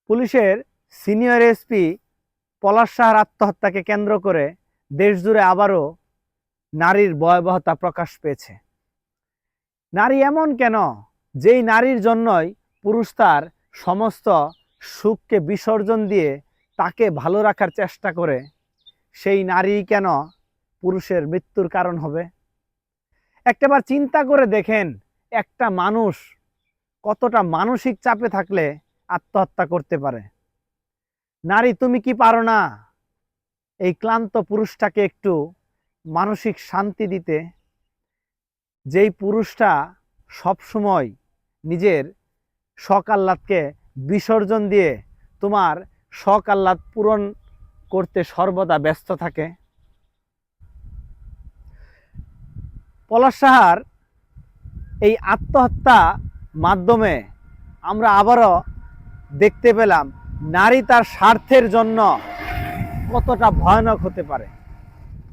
পুলিশের senior SP পলাশ সাহার আত্মহত্যাকে কেন্দ্র করে দেশজুড়ে আবারও নারীর ভয়াবহতা প্রকাশ পেয়েছে। নারী এমন কেন, যেই নারীর জন্যই পুরুষ তার সমস্ত সুখকে বিসর্জন দিয়ে তাকে ভালো রাখার চেষ্টা করে, সেই নারী কেন পুরুষের মৃত্যুর কারণ হবে? একটাবার চিন্তা করে দেখেন, একটা মানুষ কতটা মানসিক চাপে থাকলে আত্মহত্যা করতে পারে। নারী, তুমি কি পারো না এই ক্লান্ত পুরুষটাকে একটু মানসিক শান্তি দিতে? যেই পুরুষটা সবসময় নিজের শখ আহ্লাদকে বিসর্জন দিয়ে তোমার শখ আহ্লাদ পূরণ করতে সর্বদা ব্যস্ত থাকে। পলাশ সাহার এই আত্মহত্যা মাধ্যমে আমরা আবারও দেখতে পেলাম নারী তার স্বার্থের জন্য কতটা ভয়ানক হতে পারে।